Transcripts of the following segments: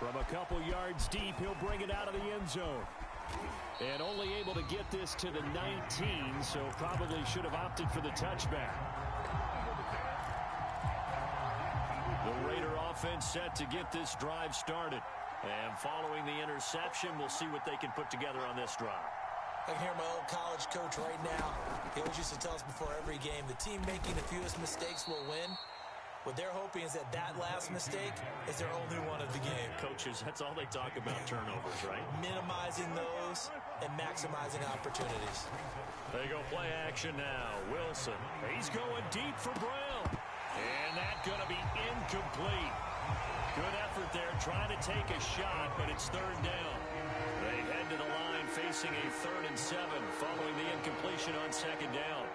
From a couple yards deep, he'll bring it out of the end zone. And only able to get this to the 19, so probably should have opted for the touchback. The Raider offense set to get this drive started. And following the interception, we'll see what they can put together on this drive. I can hear my old college coach right now. He always used to tell us before every game, the team making the fewest mistakes will win. What they're hoping is that last mistake is their only one of the game. Coaches, that's all they talk about, turnovers, right? Minimizing those and maximizing opportunities. They go play action now. Wilson, he's going deep for Brown. And that's going to be incomplete. Good effort there, trying to take a shot, but it's third down. They head to the line facing a 3rd and 7 following the incompletion on second down.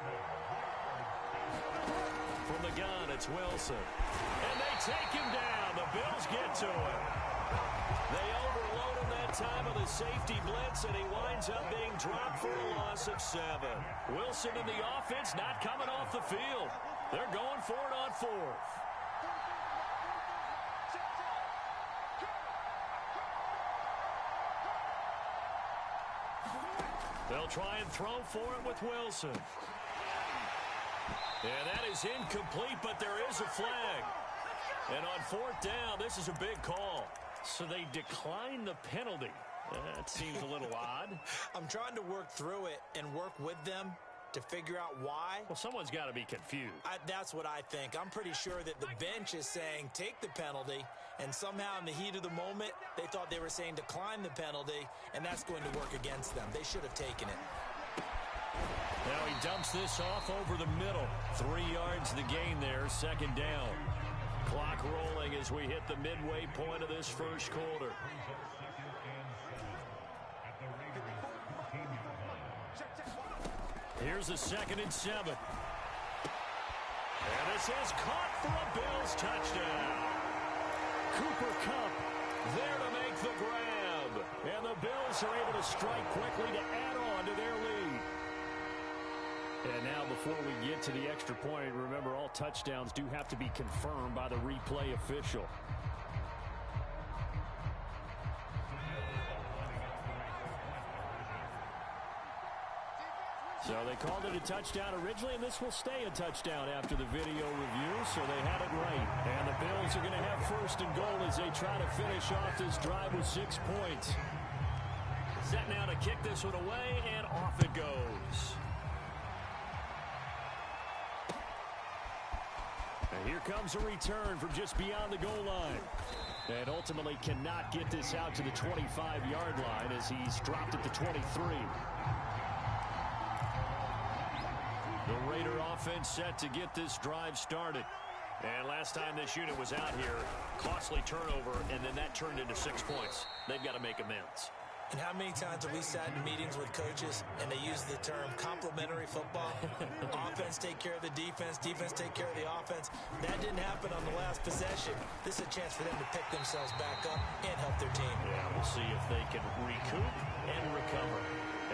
From the gun, it's Wilson. And they take him down. The Bills get to him. They overload him that time with a safety blitz, and he winds up being dropped for a loss of 7. Wilson and the offense not coming off the field. They're going for it on 4th. They'll try and throw for it with Wilson. And that is incomplete, but there is a flag. And on 4th down, this is a big call. So they decline the penalty. That seems a little odd. I'm trying to work through it and work with them to figure out why. Well, someone's got to be confused. That's what I think. I'm pretty sure that the bench is saying take the penalty, and somehow in the heat of the moment, they thought they were saying decline the penalty, and that's going to work against them. They should have taken it. Now he dumps this off over the middle. 3 yards the gain there, 2nd down. Clock rolling as we hit the midway point of this first quarter. Here's a 2nd and 7. And this is caught for a Bills touchdown. Cooper Kupp there to make the grab. And the Bills are able to strike quickly to add on to their lead. And now before we get to the extra point, remember all touchdowns do have to be confirmed by the replay official. So they called it a touchdown originally, and this will stay a touchdown after the video review, so they had it right. And the Bills are going to have 1st and goal as they try to finish off this drive with 6 points. Set now to kick this one away, and off it goes. And here comes a return from just beyond the goal line. And ultimately cannot get this out to the 25-yard line as he's dropped it to 23. The Raider offense set to get this drive started. And last time this unit was out here, costly turnover, and then that turned into 6 points. They've got to make amends. And how many times have we sat in meetings with coaches and they use the term complementary football? Offense take care of the defense, defense take care of the offense. That didn't happen on the last possession. This is a chance for them to pick themselves back up and help their team. Yeah, we'll see if they can recoup and recover.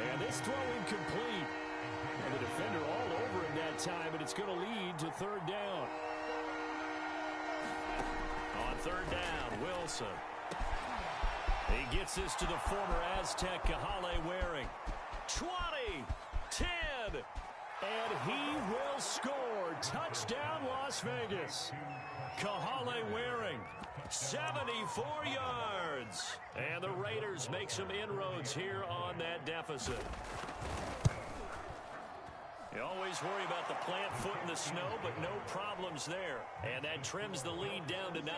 And this throw incomplete. And the defender all over him that time, and it's going to lead to 3rd down. On 3rd down, Wilson. He gets this to the former Aztec, Kahale Waring. 20, 10, and he will score. Touchdown, Las Vegas. Kahale Waring, 74 yards. And the Raiders make some inroads here on that deficit. You always worry about the plant foot in the snow, but no problems there. And that trims the lead down to 9.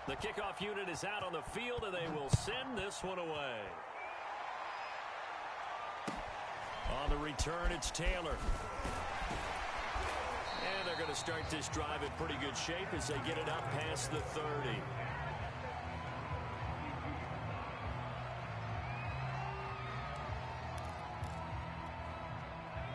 The kickoff unit is out on the field, and they will send this one away. On the return, it's Taylor. And they're going to start this drive in pretty good shape as they get it up past the 30.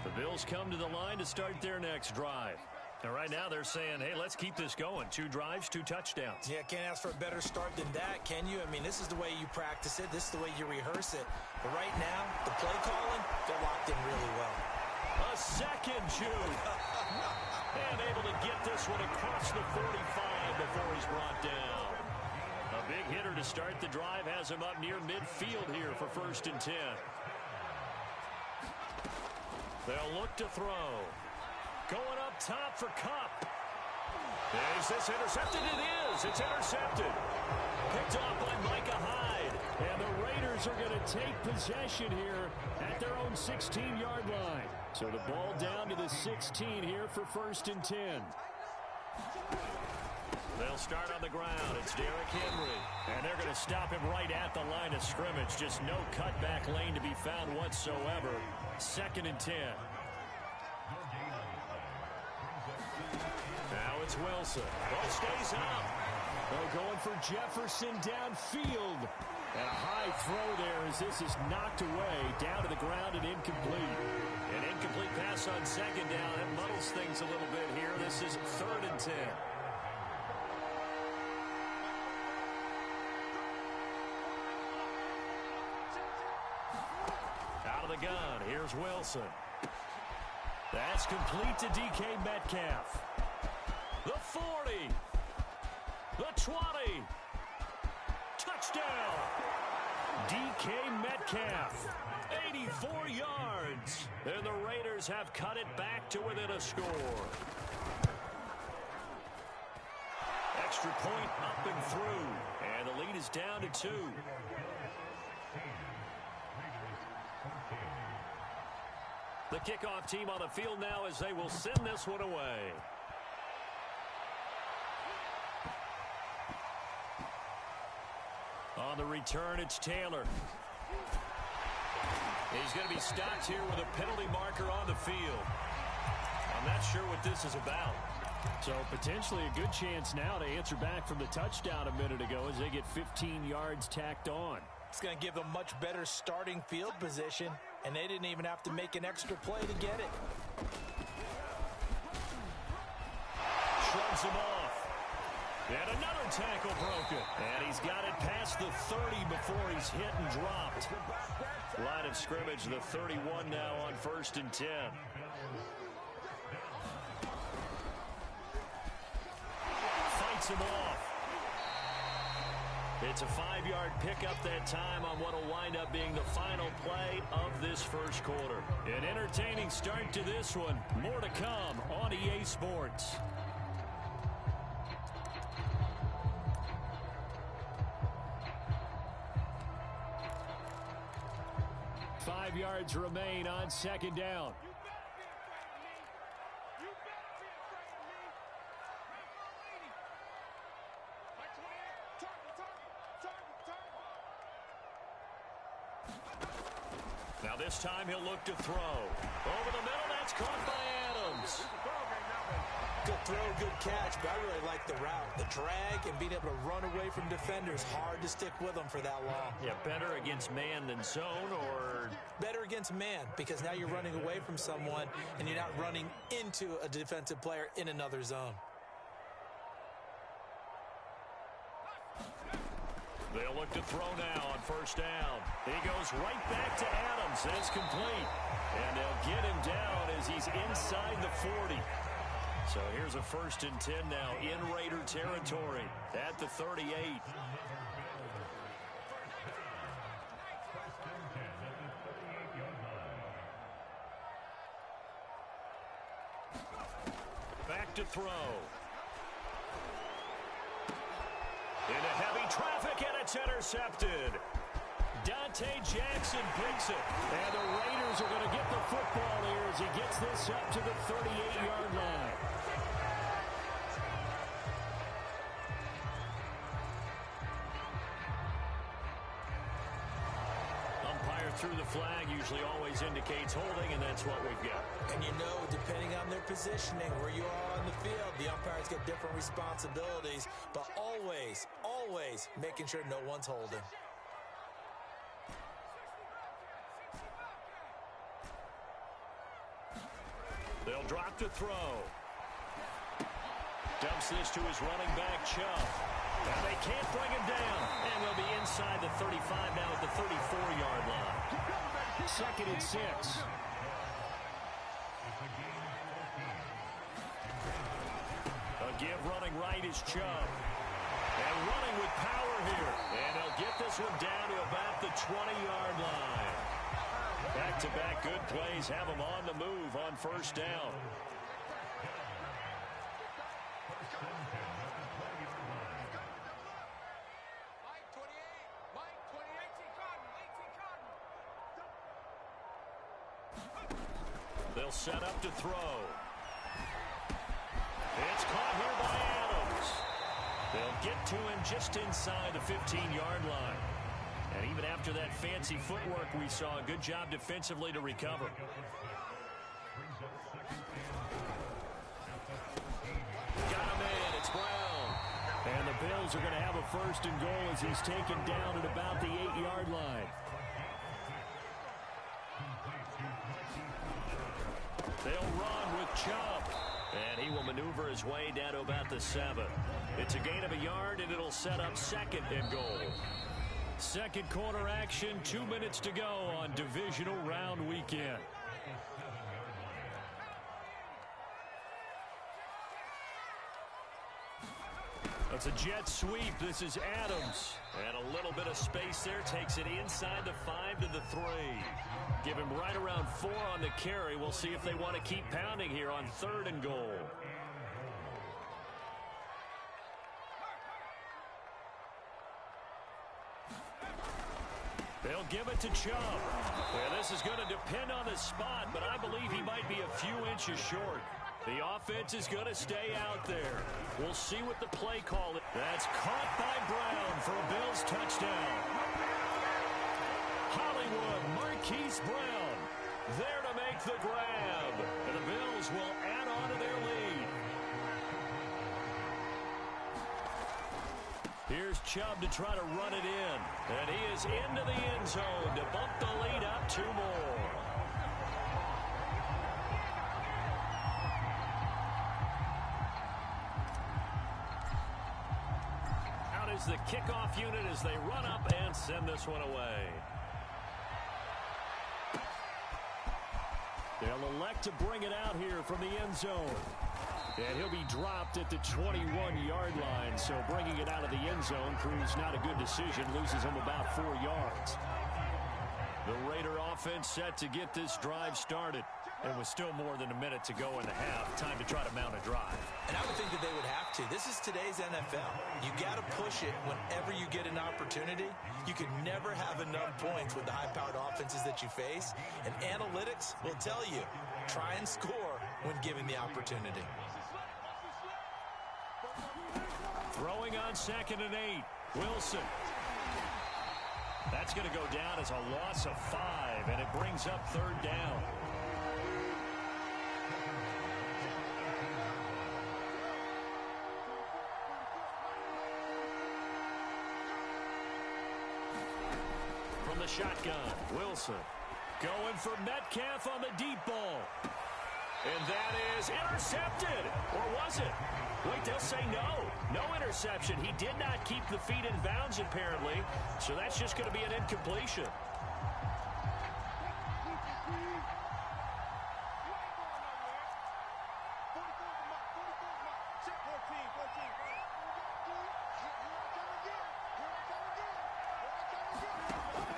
The Bills come to the line to start their next drive. And right now they're saying, hey, let's keep this going. 2 drives, 2 touchdowns. Yeah, can't ask for a better start than that, can you? I mean, this is the way you practice it. This is the way you rehearse it. But right now, the play calling, they're locked in really well. A second shoot. And able to get this one across the 45 to before he's brought down. A big hitter to start the drive has him up near midfield here for 1st and 10. They'll look to throw. Going up top for Kupp. Is this intercepted? It is. It's intercepted. Picked off by Micah Hyde. And the Raiders are going to take possession here at their own 16-yard line. So the ball down to the 16 here for 1st and 10. They'll start on the ground. It's Derrick Henry. And they're going to stop him right at the line of scrimmage. Just no cutback lane to be found whatsoever. 2nd and 10. Now it's Wilson. Ball stays up. They're going for Jefferson downfield. And a high throw there as this is knocked away. Down to the ground and incomplete. An incomplete pass on 2nd down. It muddles things a little bit here. This is 3rd and 10. Out of the gun. Here's Wilson. That's complete to DK Metcalf. The 40. The 20. Touchdown. DK Metcalf. 84 yards. And the Raiders have cut it back to within a score. Extra point up and through. And the lead is down to 2. The kickoff team on the field now as they will send this one away. On the return, it's Taylor. He's going to be stopped here with a penalty marker on the field. I'm not sure what this is about. So potentially a good chance now to answer back from the touchdown a minute ago as they get 15 yards tacked on. It's going to give them much better starting field position, and they didn't even have to make an extra play to get it. Shrugs him off. And another tackle broken. And he's got it past the 30 before he's hit and dropped. Line of scrimmage, the 31 now on 1st and 10. Fights him off. It's a 5-yard pickup that time on what will wind up being the final play of this first quarter. An entertaining start to this one. More to come on EA Sports. 5 yards remain on 2nd down. Now this time he'll look to throw. Over the middle, that's caught by Adams. Good throw, good catch, but I really like the route. The drag and being able to run away from defenders. Hard to stick with them for that long. Yeah, better against man than zone, or? Better against man, because now you're running away from someone and you're not running into a defensive player in another zone. They'll look to throw now on 1st down. He goes right back to Adams. That's complete. And they'll get him down as he's inside the 40. So here's a 1st and 10 now in Raider territory at the 38. Back to throw. Into heavy traffic, and it's intercepted. Dante Jackson picks it. And the Raiders are going to get the football here as he gets this up to the 38-yard line. Umpire through the flag usually always indicates holding, and that's what we've got. And you know, depending on their positioning, where you are on the field, the umpires get different responsibilities, but always, always making sure no one's holding. They'll drop to throw. Dumps this to his running back, Chubb. And they can't bring him down. And they'll be inside the 35 now at the 34-yard line. 2nd and 6. A give running Running right is Chubb. And running with power here. And he'll get this one down to about the 20-yard line. Back-to-back good plays have him on the move on first down. They'll set up to throw. It's caught here by Adams. They'll get to him just inside the 15-yard line. And even after that fancy footwork we saw, a good job defensively to recover. Got him in. It's Brown. And the Bills are going to have a first and goal as he's taken down at about the 8-yard line. They'll run with Chubb. And he will maneuver his way down to about the 7. It's a gain of a yard, and it'll set up second and goal. Second quarter action, 2 minutes to go on divisional round weekend. It's a jet sweep. This is Adams. And a little bit of space there. Takes it inside the 5 to the 3. Give him right around 4 on the carry. We'll see if they want to keep pounding here on third and goal. They'll give it to Chubb. Well, this is going to depend on the spot, but I believe he might be a few inches short. The offense is going to stay out there. We'll see what the play call is. That's caught by Brown for a Bills touchdown. Hollywood, Marquise Brown, there to make the grab. And the Bills will add on to their lead. Here's Chubb to try to run it in. And he is into the end zone to bump the lead up 2 more. Out is the kickoff unit as they run up and send this one away. They'll elect to bring it out here from the end zone. And he'll be dropped at the 21-yard line, so bringing it out of the end zone proves not a good decision, loses him about 4 yards. The Raider offense set to get this drive started. And with still more than a minute to go in the half, time to try to mount a drive. And I would think that they would have to. This is today's NFL. You got to push it whenever you get an opportunity. You can never have enough points with the high-powered offenses that you face. And analytics will tell you, try and score when given the opportunity. Throwing on 2nd and 8. Wilson. That's going to go down as a loss of 5, and it brings up 3rd down. From the shotgun, Wilson going for Metcalf on the deep ball. And that is intercepted. Or was it? Wait, they'll say no. No interception. He did not keep the feet in bounds, apparently. So that's just going to be an incompletion.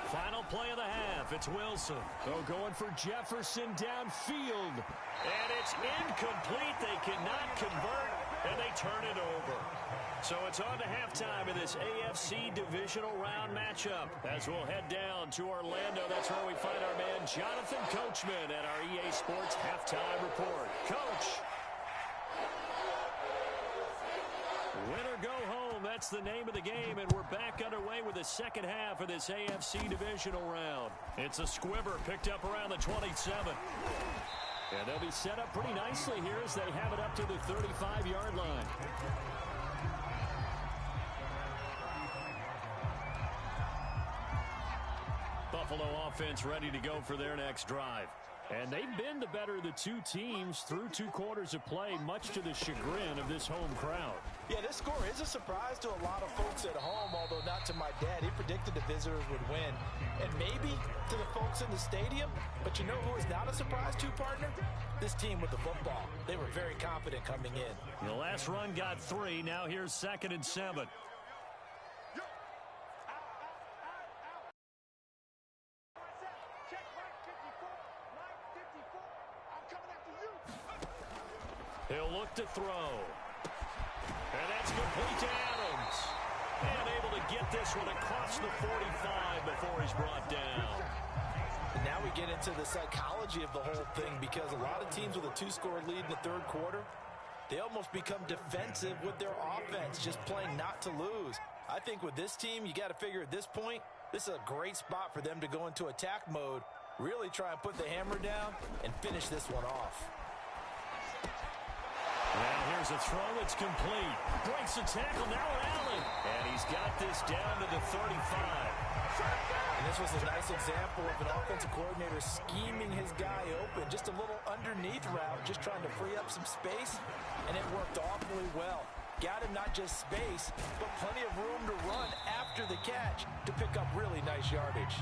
Final play of the half. It's Wilson. Oh, going for Jefferson downfield. And it's incomplete. They cannot convert, and they turn it over. So it's on to halftime of this AFC divisional round matchup. As we'll head down to Orlando, that's where we find our man Jonathan Coachman at our EA Sports Halftime Report. Coach. Win or go home, that's the name of the game, and we're back underway with the second half of this AFC divisional round. It's a squibber picked up around the 27. And they'll be set up pretty nicely here as they have it up to the 35-yard line. Buffalo offense ready to go for their next drive. And they've been the better of the two teams through 2 quarters of play, much to the chagrin of this home crowd. Yeah, this score is a surprise to a lot of folks at home, although not to my dad. He predicted the visitors would win. And maybe to the folks in the stadium. But you know who is not a surprise to, partner? This team with the football. They were very confident coming in. The last run got 3. Now here's 2nd and 7. He'll look to throw. And that's complete to Adams. And able to get this one across the 45 before he's brought down. And now we get into the psychology of the whole thing, because a lot of teams with a 2-score lead in the 3rd quarter, they almost become defensive with their offense, just playing not to lose. I think with this team, you got to figure at this point, this is a great spot for them to go into attack mode, really try and put the hammer down and finish this one off. Well, here's a throw. It's complete. Breaks the tackle. Now Allen. And he's got this down to the 35. And this was a nice example of an offensive coordinator scheming his guy open. Just a little underneath route, just trying to free up some space. And it worked awfully well. Got him not just space, but plenty of room to run after the catch to pick up really nice yardage.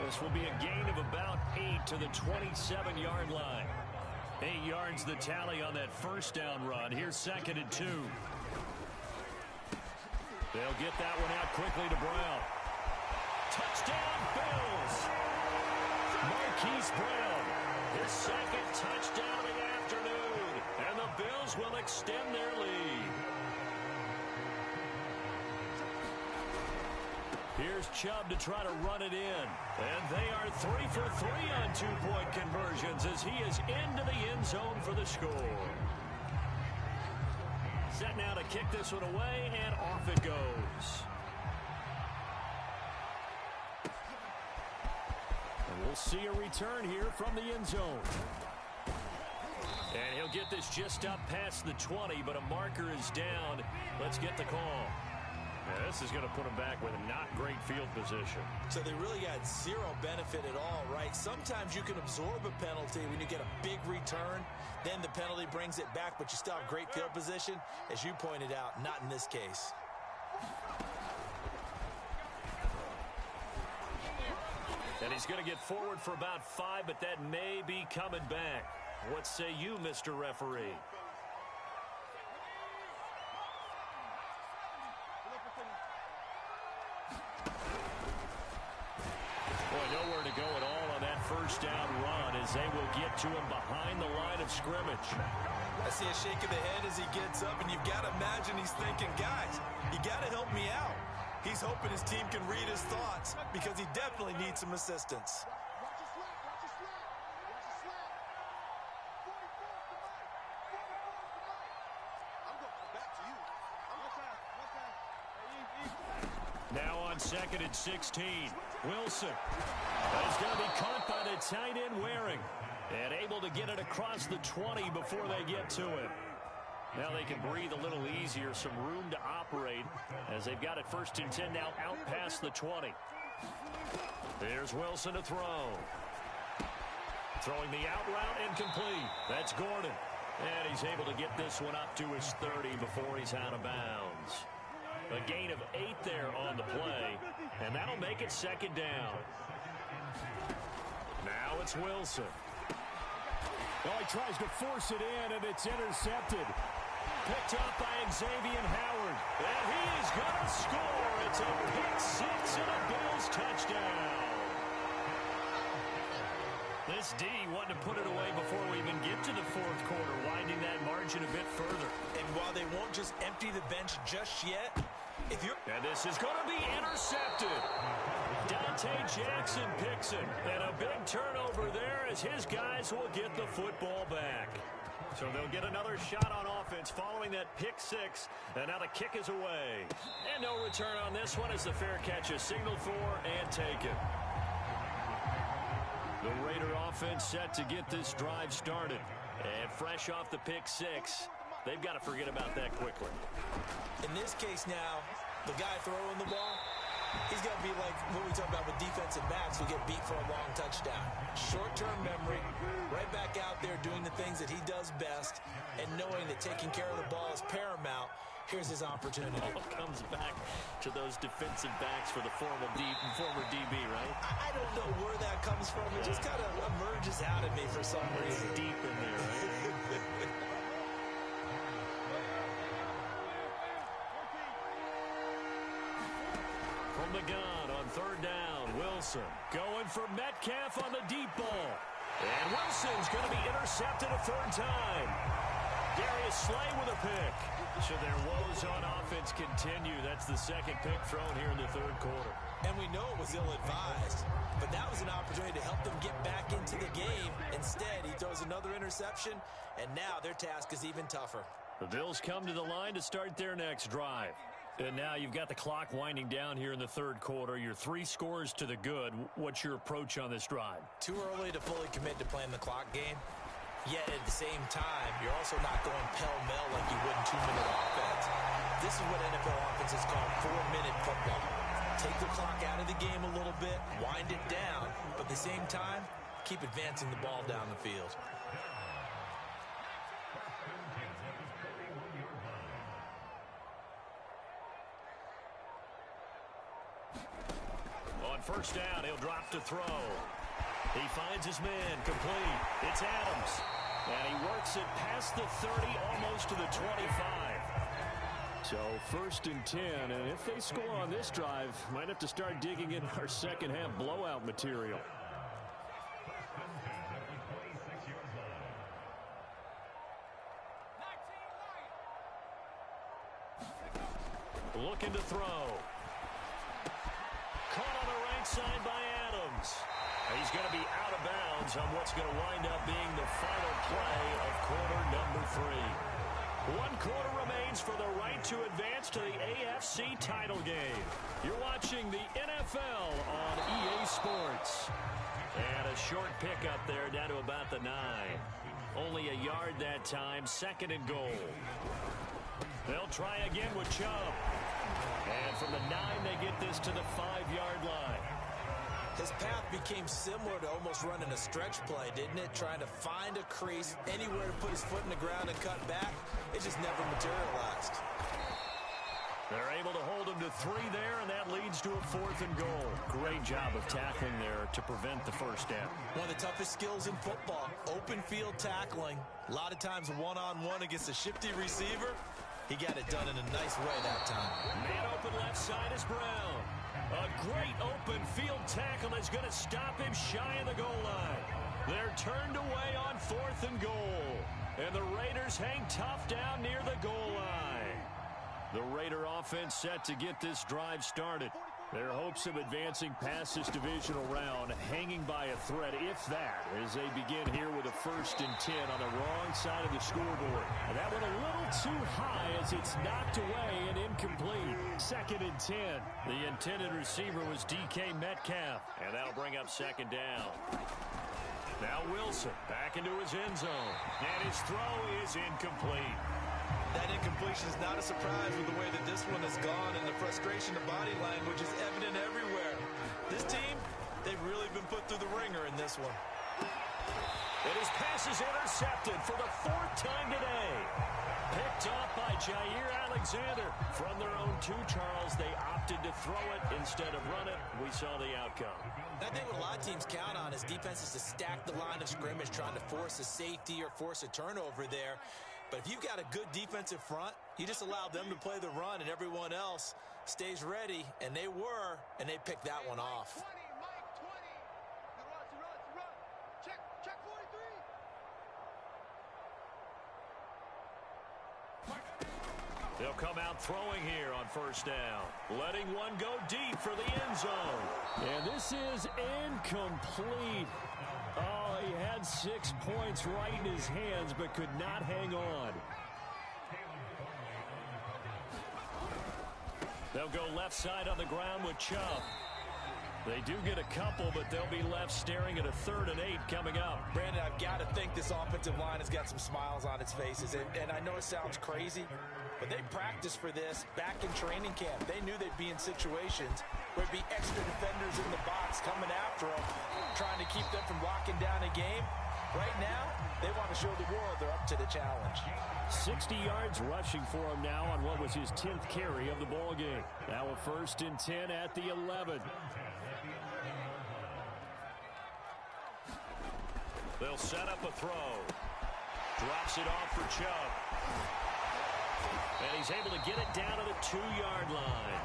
This will be a gain of about 8 to the 27-yard line. 8 yards the tally on that first down run. Here's 2nd and 2. They'll get that one out quickly to Brown. Touchdown, Bills! Marquise Brown, his 2nd touchdown of the afternoon. And the Bills will extend their lead. Here's Chubb to try to run it in. And they are 3 for 3 on 2-point conversions as he is into the end zone for the score. Set now to kick this one away, and off it goes. And we'll see a return here from the end zone. And he'll get this just up past the 20, but a marker is down. Let's get the call. Yeah, this is going to put them back with a not great field position. So they really got zero benefit at all, right? Sometimes you can absorb a penalty when you get a big return. Then the penalty brings it back, but you still have great field position. As you pointed out, not in this case. And he's going to get forward for about 5, but that may be coming back. What say you, Mr. Referee? Nowhere to go at all on that first down run as they will get to him behind the line of scrimmage. I see a shake of the head as he gets up, and you've got to imagine he's thinking, guys, you got to help me out. He's hoping his team can read his thoughts because he definitely needs some assistance. Now on 2nd and 16, Wilson is going to be caught by the tight end Waring and able to get it across the 20 before they get to it. Now they can breathe a little easier, some room to operate as they've got it 1st and 10 now out past the 20. There's Wilson to throw. Throwing the out route incomplete. That's Gordon. And he's able to get this one up to his 30 before he's out of bounds. A gain of 8 there on the play, and that'll make it 2nd down. Now it's Wilson. Well, he tries to force it in, and it's intercepted. Picked up by Xavier Howard, and he is going to score. It's a pick 6 and a Bills touchdown. This D wanted to put it away before we even get to the 4th quarter, widening that margin a bit further. And while they won't just empty the bench just yet, and this is going to be intercepted. Dante Jackson picks it, and a big turnover there as his guys will get the football back. So they'll get another shot on offense following that pick 6, and now the kick is away. And no return on this one as the fair catch is signaled for and taken. The Raider offense set to get this drive started. And fresh off the pick 6, they've got to forget about that quickly. In this case now, the guy throwing the ball, He's going to be like what we talk about with defensive backs who get beat for a long touchdown. Short-term memory, right back out there doing the things that he does best, and knowing that taking care of the ball is paramount. Here's his opportunity. All comes back to those defensive backs for the former DB, right? I don't know where that comes from. It just kind of emerges out of me for some reason. Deep in there, right? From the gun on third down, Wilson going for Metcalf on the deep ball. And Wilson's going to be intercepted a third time. Darius Slay with a pick. So their woes on offense continue. That's the second pick thrown here in the third quarter. And we know it was ill-advised, but that was an opportunity to help them get back into the game. Instead, he throws another interception, and now their task is even tougher. The Bills come to the line to start their next drive. And now you've got the clock winding down here in the third quarter. You're 3 scores to the good. What's your approach on this drive? Too early to fully commit to playing the clock game. Yet at the same time, you're also not going pell-mell like you would in 2-minute offense. This is what NFL offenses call 4-minute football. Take the clock out of the game a little bit, wind it down, but at the same time, keep advancing the ball down the field. On first down, he'll drop to throw. He finds his man complete. It's Adams. And he works it past the 30, almost to the 25. So first and 10, and if they score on this drive, might have to start digging in our second half blowout material. Looking to throw. Caught on the right side by Adams. He's going to be out of bounds on what's going to wind up being the final play of quarter number 3. 1 quarter remains for the right to advance to the AFC title game. You're watching the NFL on EA Sports. And a short pickup there down to about the 9. Only a yard that time, second and goal. They'll try again with Chubb. And from the 9, they get this to the 5-yard line. His path became similar to almost running a stretch play, didn't it? Trying to find a crease, anywhere to put his foot in the ground and cut back. It just never materialized. They're able to hold him to 3 there, and that leads to a 4th and goal. Great job of tackling there to prevent the first down. One of the toughest skills in football, open field tackling. A lot of times one-on-one against a shifty receiver. He got it done in a nice way that time. Man open left side is Brown. A great open field tackle is going to stop him shy of the goal line. They're turned away on 4th and goal. And the Raiders hang tough down near the goal line. The Raider offense set to get this drive started. Their hopes of advancing past this divisional round hanging by a thread, if that, as they begin here with a 1st and 10 on the wrong side of the scoreboard. And that went a little too high as it's knocked away and incomplete. 2nd and 10. The intended receiver was DK Metcalf, and that'll bring up 2nd down. Now Wilson back into his end zone, and his throw is incomplete. That incompletion is not a surprise with the way that this one has gone, and the frustration of body language is evident everywhere. This team, they've really been put through the ringer in this one. And his pass is intercepted for the 4th time today. Picked off by Jair Alexander. From their own 2, Charles, they opted to throw it instead of run it. We saw the outcome. I think what a lot of teams count on is defenses to stack the line of scrimmage, trying to force a safety or force a turnover there. But if you've got a good defensive front, you just allow them to play the run and everyone else stays ready, and they were, and they picked that one off. 20, Mike, 20. Run. Check 43. They'll come out throwing here on 1st down. Letting one go deep for the end zone. And this is incomplete. Oh, he had 6 points right in his hands, but could not hang on. They'll go left side on the ground with Chubb. They do get a couple, but they'll be left staring at a 3rd and 8 coming up. Brandon, I've got to think this offensive line has got some smiles on its faces. And I know it sounds crazy, but they practiced for this back in training camp. They knew they'd be in situations There'd be extra defenders in the box coming after them, trying to keep them from locking down a game. Right now, they want to show the world they're up to the challenge. 60 yards rushing for him now on what was his 10th carry of the ball game. Now a 1st and 10 at the 11. They'll set up a throw. Drops it off for Chubb. And he's able to get it down to the 2-yard line.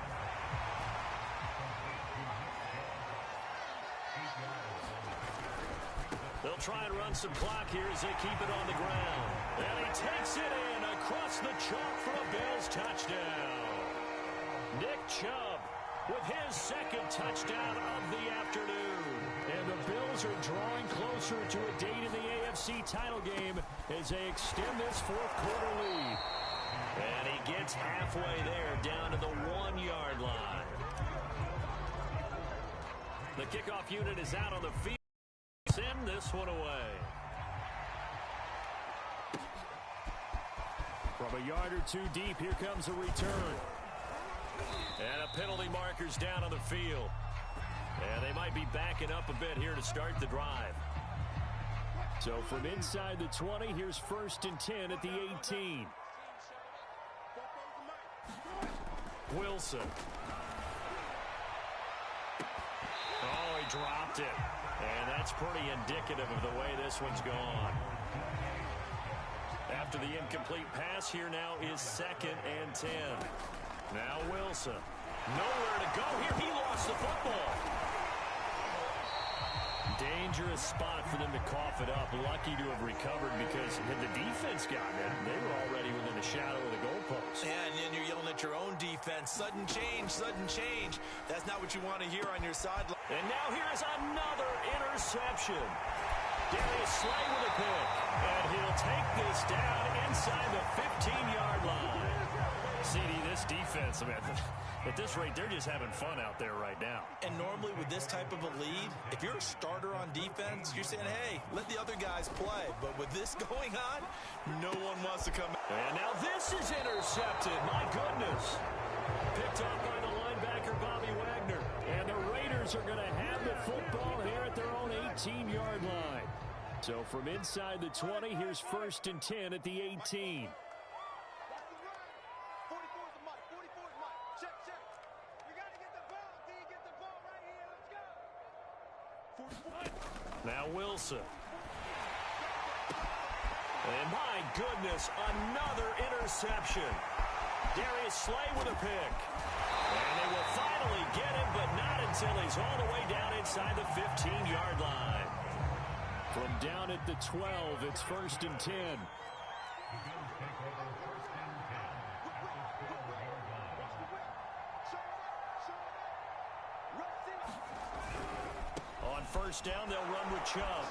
They'll try and run some clock here as they keep it on the ground. And he takes it in across the chalk for a Bills touchdown. Nick Chubb with his 2nd touchdown of the afternoon. And the Bills are drawing closer to a date in the AFC title game as they extend this 4th quarter lead. And he gets halfway there down to the 1-yard line. The kickoff unit is out on the field. Send this one away. From a yard or 2 deep, here comes a return. And a penalty marker's down on the field. And they might be backing up a bit here to start the drive. So from inside the 20, here's 1st and 10 at the 18. Wilson. Oh, he dropped it. And that's pretty indicative of the way this one's gone. After the incomplete pass, here now is 2nd and 10. Now Wilson. Nowhere to go here. He lost the football. Dangerous spot for them to cough it up. Lucky to have recovered because had the defense gotten it, they were already within a shadow of the goalpost. Yeah, and then you're yelling at your own defense. Sudden change, sudden change. That's not what you want to hear on your sideline. And now here's another interception. Darius Slay with a pick. And he'll take this down inside the 15-yard line. CD, this defense, I mean, at this rate, they're just having fun out there right now. And normally with this type of a lead, if you're a starter on defense, you're saying, hey, let the other guys play. But with this going on, no one wants to come out. And now this is intercepted. My goodness. Picked up by the linebacker, Bobby Wagner. And the Raiders are going to have the football here at their own 18-yard line. So from inside the 20, here's 1st and 10 at the 18. Now Wilson. And my goodness, another interception. Darius Slay with a pick. And they will finally get him, but not until he's all the way down inside the 15-yard line. From down at the 12, it's 1st and 10. On 1st down, they'll run with Chubb.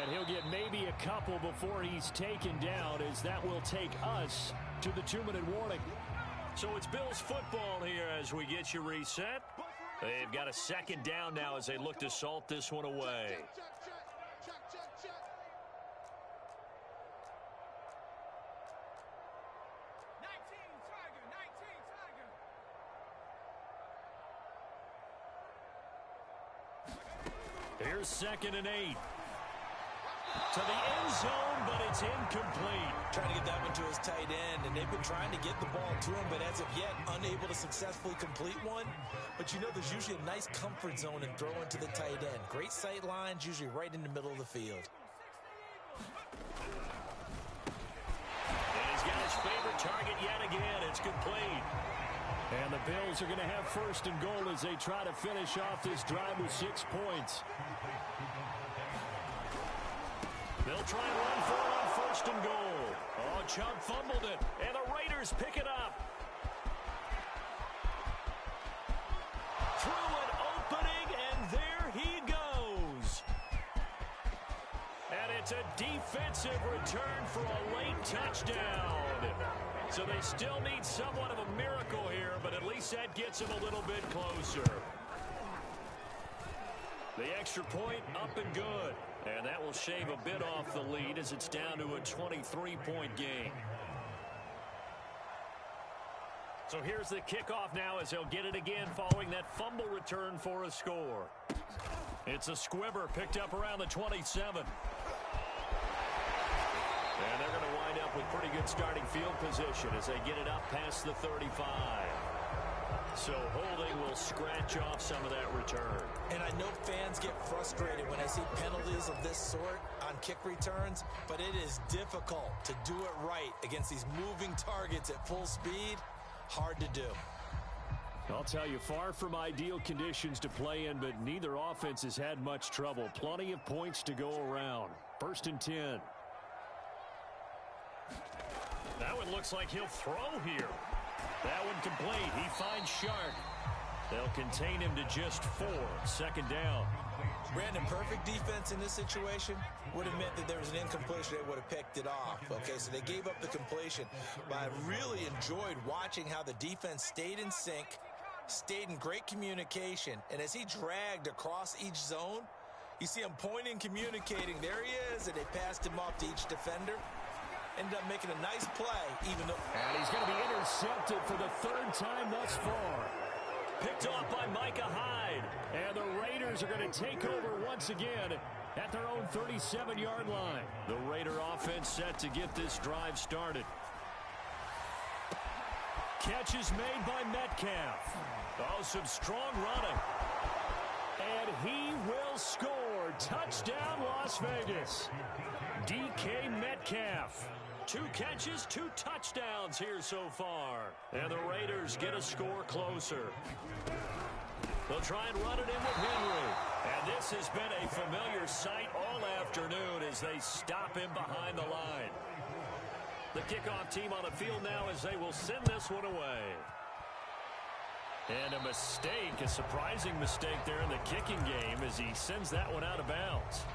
And he'll get maybe a couple before he's taken down, as that will take us to the 2-minute warning. So it's Bills football here as we get you reset. They've got a 2nd down now as they look to salt this one away. Here's 2nd and 8. To the end zone, but it's incomplete. Trying to get that one to his tight end, and they've been trying to get the ball to him, but as of yet, unable to successfully complete one. But you know there's usually a nice comfort zone in throwing to the tight end. Great sight lines, usually right in the middle of the field. And he's got his favorite target yet again. It's complete. And the Bills are going to have 1st and goal as they try to finish off this drive with 6 points. They'll try and run for it on 1st and goal. Oh, Chubb fumbled it, and the Raiders pick it up. Through an opening, and there he goes. And it's a defensive return for a late touchdown. So they still need somewhat of a miracle here, but at least that gets them a little bit closer. The extra point up and good. And that will shave a bit off the lead as it's down to a 23-point game. So here's the kickoff now as he'll get it again following that fumble return for a score. It's a squibber picked up around the 27. And they're going to wind up with pretty good starting field position as they get it up past the 35. So holding will scratch off some of that return. And I know fans get frustrated when I see penalties of this sort on kick returns, but it is difficult to do it right against these moving targets at full speed. Hard to do. I'll tell you, far from ideal conditions to play in, but neither offense has had much trouble. Plenty of points to go around. 1st and 10. That one looks like he'll throw here. That one complete. He finds Shark. They'll contain him to just 4. 2nd down. Brandon, perfect defense in this situation would have meant that there was an incompletion. They would have picked it off. Okay, so they gave up the completion. But I really enjoyed watching how the defense stayed in sync, stayed in great communication. And as he dragged across each zone, you see him pointing, communicating. There he is, and they passed him off to each defender. Ended up making a nice play, even though... And he's going to be intercepted for the 3rd time thus far. Picked off by Micah Hyde. And the Raiders are going to take over once again at their own 37-yard line. The Raider offense set to get this drive started. Catch is made by Metcalf. Oh, some strong running. And he will score. Touchdown, Las Vegas. DK Metcalf. 2 catches, 2 touchdowns here so far. And the Raiders get a score closer. They'll try and run it in with Henry. And this has been a familiar sight all afternoon as they stop him behind the line. The kickoff team on the field now as they will send this one away. And a mistake, a surprising mistake there in the kicking game as he sends that one out of bounds.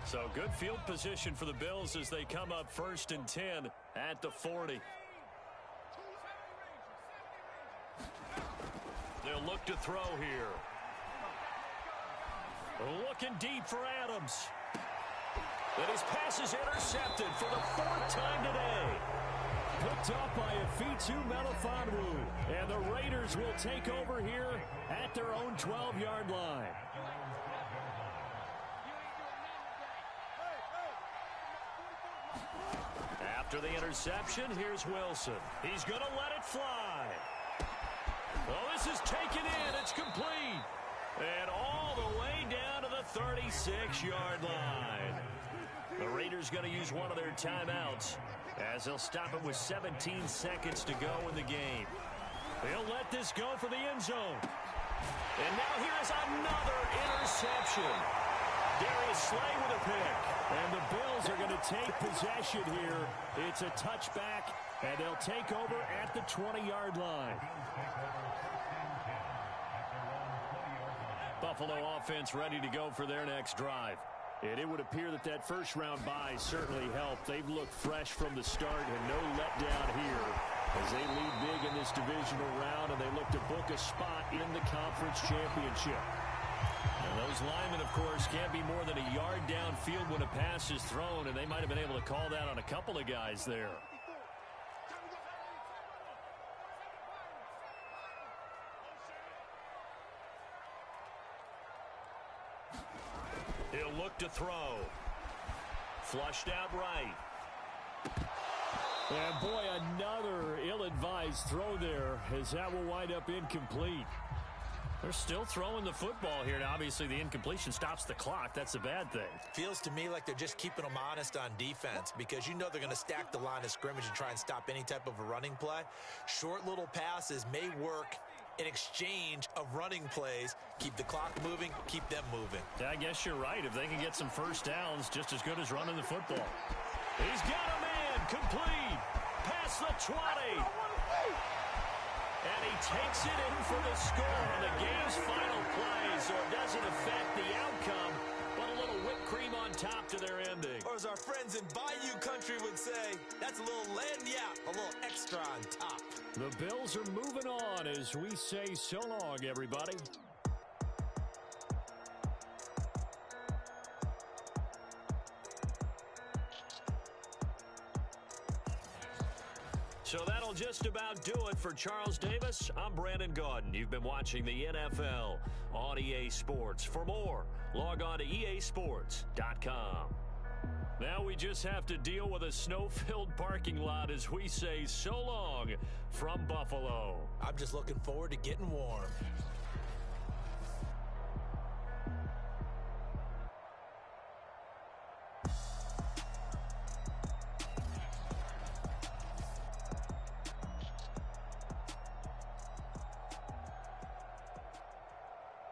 So good field position for the Bills as they come up 1st and 10 at the 40. They'll look to throw here. Looking deep for Adams. And his pass is intercepted for the 4th time today. Picked up by Afitu Melifonwu. And the Raiders will take over here at their own 12-yard line. After the interception, here's Wilson. He's going to let it fly. Well, this is taken in. It's complete. And all the way down to the 36-yard line. The Raiders going to use one of their timeouts as they'll stop him with 17 seconds to go in the game. They'll let this go for the end zone. And now here is another interception. Darius Slay with a pick. And the Bills are going to take possession here. It's a touchback, and they'll take over at the 20-yard line. Buffalo offense ready to go for their next drive. And it would appear that that first-round bye certainly helped. They've looked fresh from the start and no letdown here as they lead big in this divisional round, and they look to book a spot in the conference championship. And those linemen, of course, can't be more than a yard downfield when a pass is thrown, and they might have been able to call that on a couple of guys there. He'll look to throw. Flushed out right. And boy, another ill-advised throw there as that will wind up incomplete. They're still throwing the football here. Now, obviously, the incompletion stops the clock. That's a bad thing. Feels to me like they're just keeping them honest on defense because you know they're going to stack the line of scrimmage and try and stop any type of a running play. Short little passes may work in exchange of running plays. Keep the clock moving, keep them moving. Yeah, I guess you're right. If they can get some first downs, just as good as running the football. He's got a man. Complete. Past the 20. And he takes it in for the score on the game's final play, so it doesn't affect the outcome, but a little whipped cream on top to their ending. Or as our friends in Bayou Country would say, that's a little lagniappe, a little extra on top. The Bills are moving on as we say so long, everybody. So that'll just about do it for Charles Davis. I'm Brandon Gaudin. You've been watching the NFL on EA Sports. For more, log on to easports.com. Now we just have to deal with a snow-filled parking lot as we say so long from Buffalo. I'm just looking forward to getting warm.